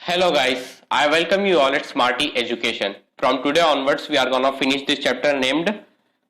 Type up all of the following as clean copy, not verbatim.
Hello guys, I welcome you all at Smarty Education. From today onwards, we are gonna finish this chapter named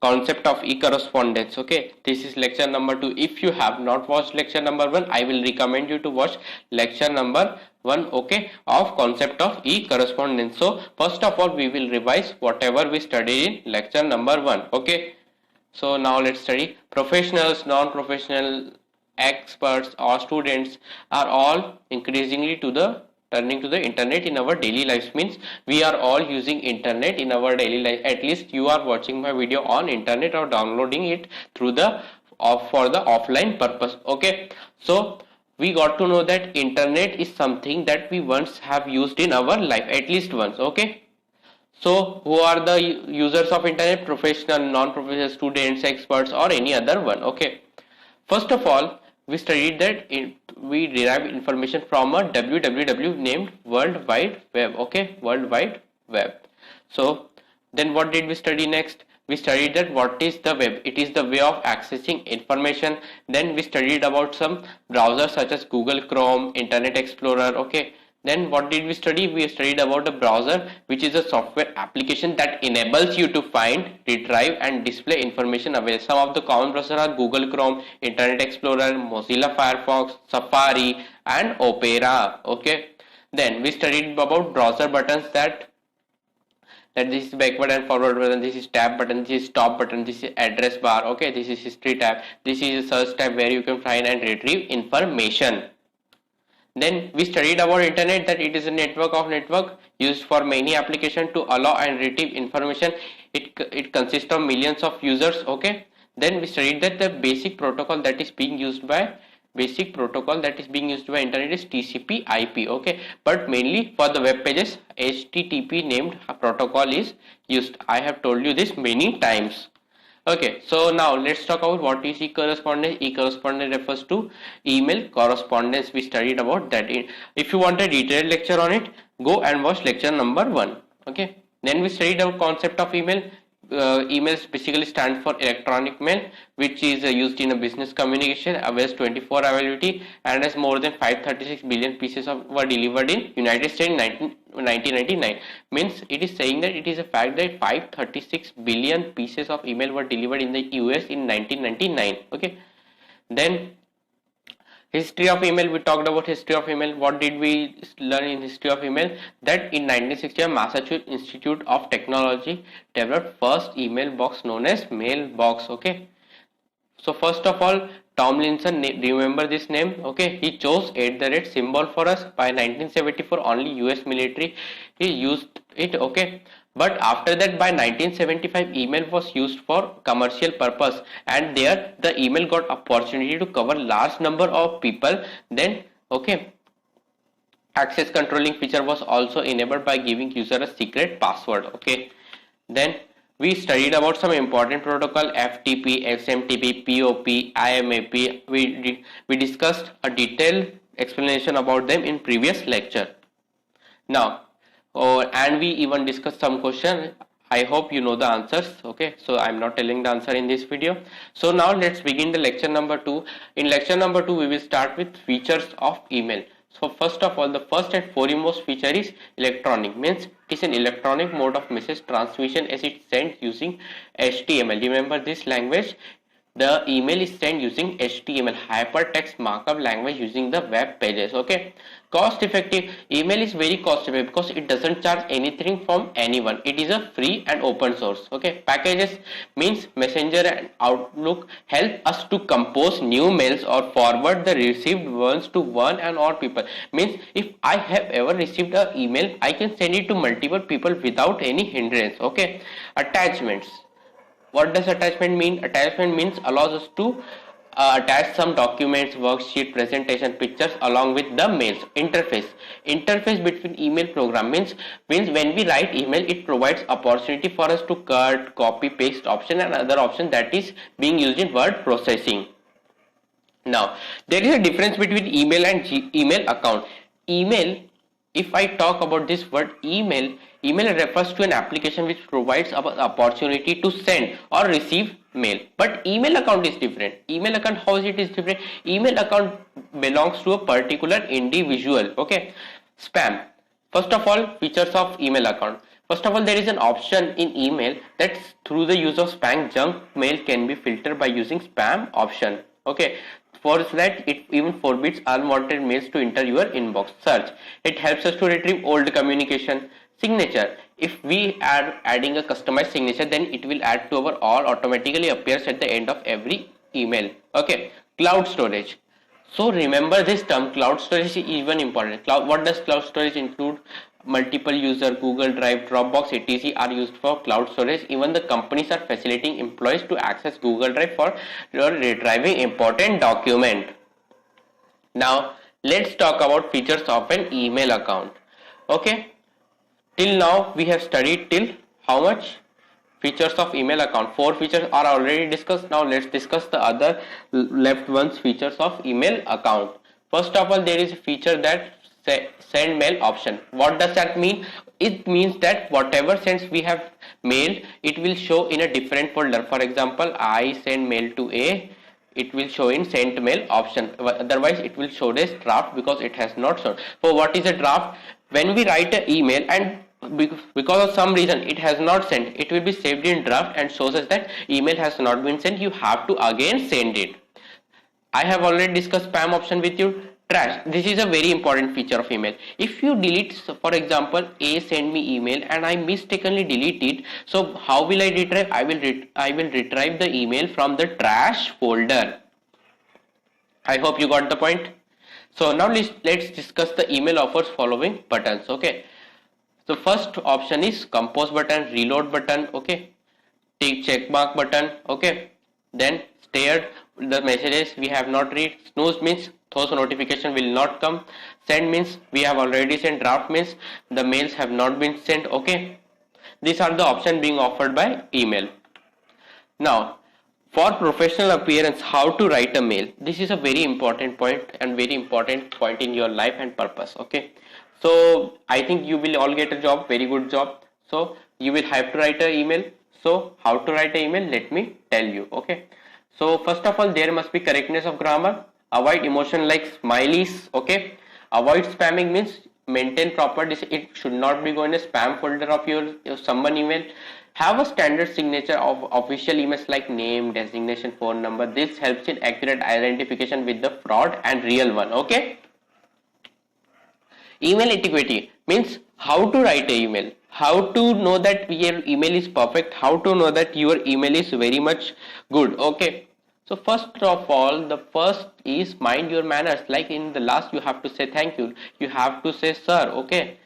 Concept of E-Correspondence. Okay, this is lecture number 2. If you have not watched lecture number 1, I will recommend you to watch lecture number 1, okay, of Concept of E-Correspondence. So, first of all, we will revise whatever we studied in lecture number 1, okay. So, now let's study. Professionals, non-professional, experts or students are all increasingly turning to the internet in our daily lives. Means we are all using internet in our daily life. At least you are watching my video on internet or downloading it through the for the offline purpose. Okay, so we got to know that internet is something that we once have used in our life, at least once. Okay, so who are the users of internet? Professional, non-professional, students, experts, or any other one. Okay, first of all, we studied that we derive information from a www named World Wide Web. Okay, World Wide Web. So then what did we study next? We studied that what is the web. It is the way of accessing information. Then we studied about some browsers such as Google Chrome, Internet Explorer. Okay, then what did we study? We studied about a browser, which is a software application that enables you to find, retrieve and display information available. Some of the common browsers are Google Chrome, Internet Explorer, Mozilla Firefox, Safari and Opera. Okay. Then we studied about browser buttons that this is backward and forward button, this is tab button, this is top button, this is address bar. Okay, this is history tab, this is a search tab where you can find and retrieve information. Then we studied about internet, that it is a network used for many applications to allow and retrieve information. It consists of millions of users. Okay, then we studied that the basic protocol that is being used by internet is TCP IP. Okay, but mainly for the web pages HTTP named protocol is used. I have told you this many times. Okay, so now let's talk about what is e-correspondence. E-correspondence refers to email correspondence. We studied about that. If you want a detailed lecture on it, go and watch lecture number 1. Okay, then we studied our concept of email. Emails basically stand for electronic mail, which is used in a business communication, avails 24 availability, and has more than 536 billion pieces were delivered in United States in 1999. Means it is saying that it is a fact that 536 billion pieces of email were delivered in the US in 1999. Okay, then history of email. We talked about history of email. What did we learn in history of email? That in 1960, Massachusetts Institute of Technology developed first email box known as mailbox. Okay, so first of all, Tomlinson, remember this name? Okay, he chose @ symbol for us. By 1974, only US military he used it. Okay, but after that, by 1975, email was used for commercial purpose, and there the email got opportunity to cover large number of people. Then okay, access controlling feature was also enabled by giving user a secret password. Okay, then we studied about some important protocol: FTP, SMTP, POP, IMAP. We discussed a detailed explanation about them in previous lecture. Now, and we even discussed some question. I hope you know the answers. Okay, so I'm not telling the answer in this video. So now let's begin the lecture number 2. In lecture number 2, we will start with features of email. So first of all, the first and foremost feature is electronic. Means it is an electronic mode of message transmission as it sent using HTML. Remember this language? The email is sent using HTML, hypertext markup language, using the web pages. Okay, cost effective. Email is very cost effective because it doesn't charge anything from anyone. It is a free and open source. Okay, packages means Messenger and Outlook help us to compose new mails or forward the received ones to one and all people. Means if I have ever received an email, I can send it to multiple people without any hindrance. Okay, attachments. What does attachment mean? Attachment means allows us to attach some documents, worksheet, presentation, pictures along with the mails. Interface between email program means when we write email, it provides opportunity for us to cut, copy, paste option and other option that is being used in word processing. Now there is a difference between email and email account. Email, if I talk about this word email refers to an application which provides an opportunity to send or receive mail. But email account is different. Email account, how is it is different? Email account belongs to a particular individual. Okay, spam. First of all, features of email account. First of all, there is an option in email that through the use of spam, junk mail can be filtered by using spam option. Okay. For that, it even forbids unwanted mails to enter your inbox. Search. It helps us to retrieve old communication. Signature. If we are adding a customized signature, then it will add to our all automatically appears at the end of every email. Okay. Cloud storage. So remember this term, cloud storage is even important. What does cloud storage include? Multiple user, Google Drive, Dropbox, etc. are used for cloud storage. Even the companies are facilitating employees to access Google Drive for retrieving important document. Now let's talk about features of an email account. Okay, till now we have studied till how much? Features of email account. 4 features are already discussed. Now let's discuss the other left ones features of email account. First of all, there is a feature that send mail option. What does that mean? It means that whatever sends we have mail, it will show in a different folder. For example, I send mail to A, it will show in sent mail option. Otherwise it will show as draft because it has not shown. So what is a draft? When we write an email and because of some reason it has not sent, it will be saved in draft and shows us that email has not been sent. You have to again send it. I have already discussed spam option with you. Trash. This is a very important feature of email. If you delete, for example, A send me email and I mistakenly delete it, so how will I retrieve? I will retrieve the email from the trash folder. I hope you got the point. So now let's discuss the email offers following buttons. Okay. So first option is compose button, reload button. Okay. Take check mark button. Okay. Then stared the messages we have not read. Snooze means those notification will not come. Send means we have already sent. Draft means the mails have not been sent. Okay, these are the options being offered by email. Now for professional appearance, how to write a mail. This is a very important point and very important point in your life and purpose. Okay, so I think you will all get a job, very good job. So you will have to write an email. So how to write an email, let me tell you. Okay, so first of all, there must be correctness of grammar. Avoid emotion like smileys. Okay, avoid spamming means maintain proper. It should not be going to spam folder of your someone email. Have a standard signature of official emails like name, designation, phone number. This helps in accurate identification with the fraud and real one. Okay, email etiquette means how to write an email, how to know that your email is perfect, how to know that your email is very much good. Okay, so first of all, the first is mind your manners. Like in the last, you have to say thank you. You have to say sir. Okay.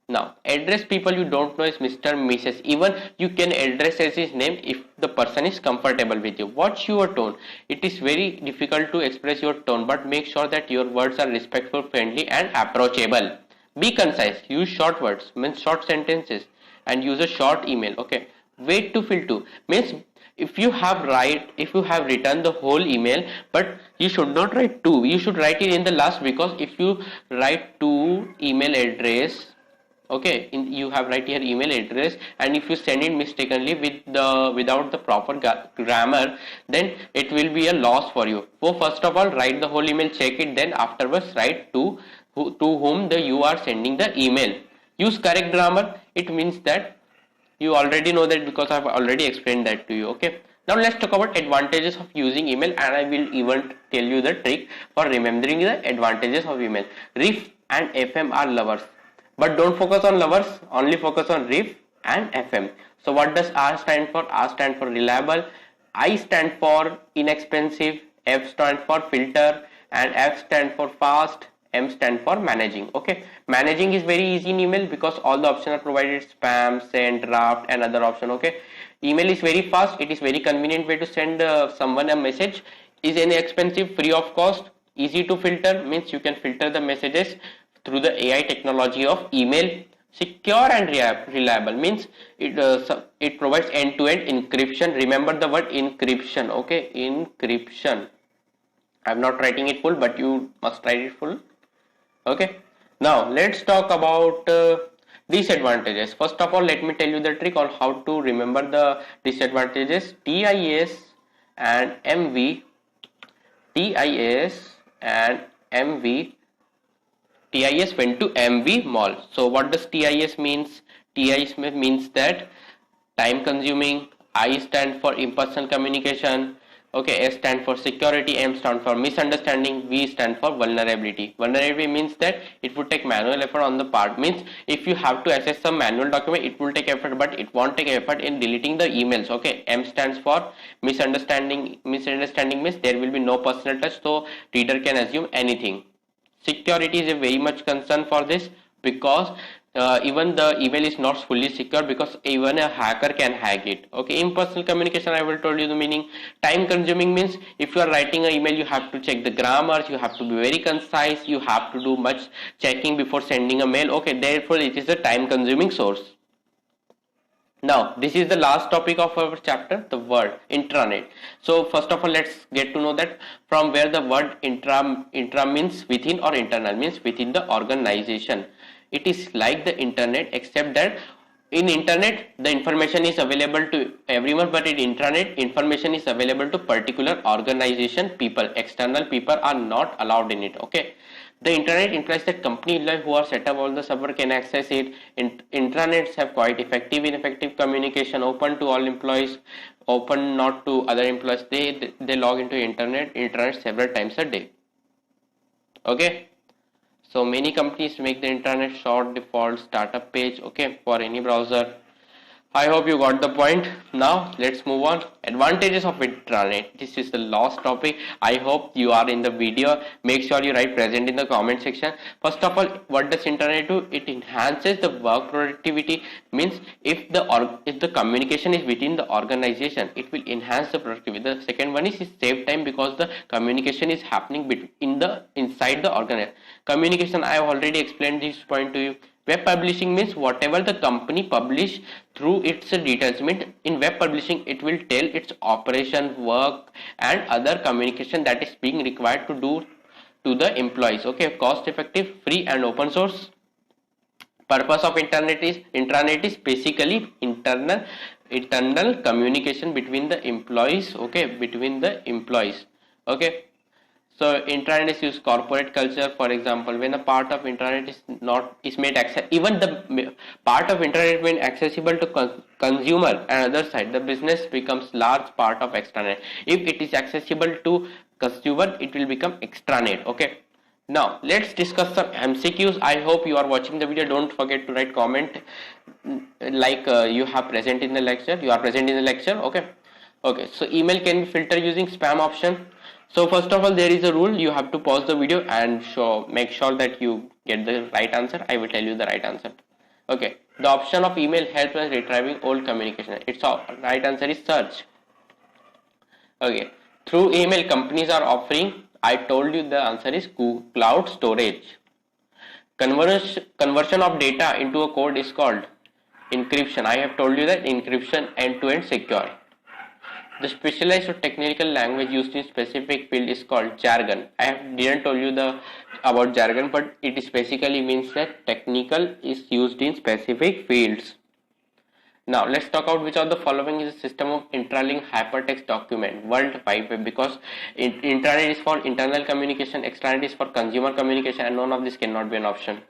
Now address people you don't know as Mr. Mrs. Even you can address as his name if the person is comfortable with you. What's your tone? It is very difficult to express your tone, but make sure that your words are respectful, friendly, and approachable. Be concise. Use short words, means short sentences, and use a short email. Okay. Wait to fill to means if you have written the whole email, but you should not write two, you should write it in the last, because if you write two email address, okay, you have write here email address, and if you send it mistakenly without the proper grammar, then it will be a loss for you. So first of all, write the whole email, check it, then afterwards write to whom you are sending the email. Use correct grammar. It means that you already know that because I have already explained that to you. Okay, now let's talk about advantages of using email, and I will even tell you the trick for remembering the advantages of email. RIF and FM are lovers, but don't focus on lovers, only focus on RIF and FM. So what does R stand for? R stand for reliable, I stand for inexpensive, F stand for filter, and F stand for fast, M stand for managing. Okay, managing is very easy in email because all the options are provided: spam, send, draft, and other option. Okay, email is very fast. It is very convenient way to send someone a message. Is inexpensive, free of cost, easy to filter means you can filter the messages through the AI technology of email. Secure and reliable means it provides end-to-end encryption. Remember the word encryption. Okay, encryption. I'm not writing it full, but you must write it full. Okay, now let's talk about disadvantages. First of all, let me tell you the trick on how to remember the disadvantages. TIS and MV, TIS and MV TIS went to MV Mall. So what does TIS means? TIS means that time consuming. I stand for impersonal communication. Okay, S stand for security, M stand for misunderstanding, V stand for vulnerability. Vulnerability means that it would take manual effort on the part. Means if you have to access some manual document, it will take effort, but it won't take effort in deleting the emails. Okay, M stands for misunderstanding. Misunderstanding means there will be no personal touch, so reader can assume anything. Security is a very much concern for this, because even the email is not fully secure, because even a hacker can hack it. Okay, impersonal communication, I will tell you the meaning. Time consuming means if you are writing an email, you have to check the grammars, you have to be very concise, you have to do much checking before sending a mail. Okay, therefore it is a time consuming source. Now, this is the last topic of our chapter, the word intranet. So, first of all, let's get to know that from where the word intra means within, or internal means within the organization. It is like the internet, except that in internet the information is available to everyone, but in intranet information is available to particular organization people. External people are not allowed in it. Okay. The internet implies that companies who are set up all the server can access it. Intranets have quite effective ineffective communication, open to all employees, open not to other employees. They log into internet several times a day. Okay. So many companies make the internet short default startup page, okay, for any browser. I hope you got the point. Now let's move on. Advantages of intranet. This is the last topic. I hope you are in the video. Make sure you write present in the comment section. First of all, what does internet do? It enhances the work productivity. Means if the communication is within the organization, it will enhance the productivity. The second one is save time, because the communication is happening inside the organization. Communication, I have already explained this point to you. Web publishing means whatever the company publish through its details. In web publishing, it will tell its operation, work, and other communication that is being required to do to the employees. Okay, cost effective, free, and open source. Purpose of intranet is basically internal communication between the employees. Okay, between the employees. Okay. So intranet is used corporate culture. For example, when a part of intranet is made access, even the part of intranet when accessible to consumer and other side, the business becomes large part of extranet. If it is accessible to consumer, it will become extranet. Okay. Now let's discuss some MCQs. I hope you are watching the video. Don't forget to write comment like you have present in the lecture. You are present in the lecture. Okay. Okay. So email can be filtered using spam option. So first of all, there is a rule. You have to pause the video and make sure that you get the right answer. I will tell you the right answer. Okay. The option of email helps us retrieving old communication. Its right answer is search. Okay. Through email, companies are offering, I told you the answer is cloud storage. Conversion of data into a code is called encryption. I have told you that encryption end-to-end secure. The specialized or technical language used in specific field is called jargon. I didn't tell you about jargon, but it basically means that technical is used in specific fields. Now let's talk about which of the following is a system of intralink hypertext document. World Wide Web, because intranet is for internal communication, extranet is for consumer communication, and none of this cannot be an option.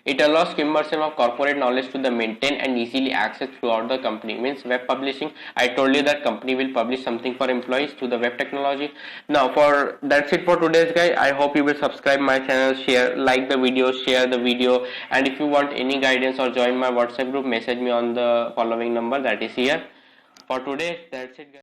It allows immersion of corporate knowledge to the maintain and easily access throughout the company. Means web publishing, I told you that company will publish something for employees through the web technology. Now that's it for today's guys. I hope you will subscribe my channel, like the video, share the video, and if you want any guidance or join my WhatsApp group, message me on the following number that is here. For today, that's it guys.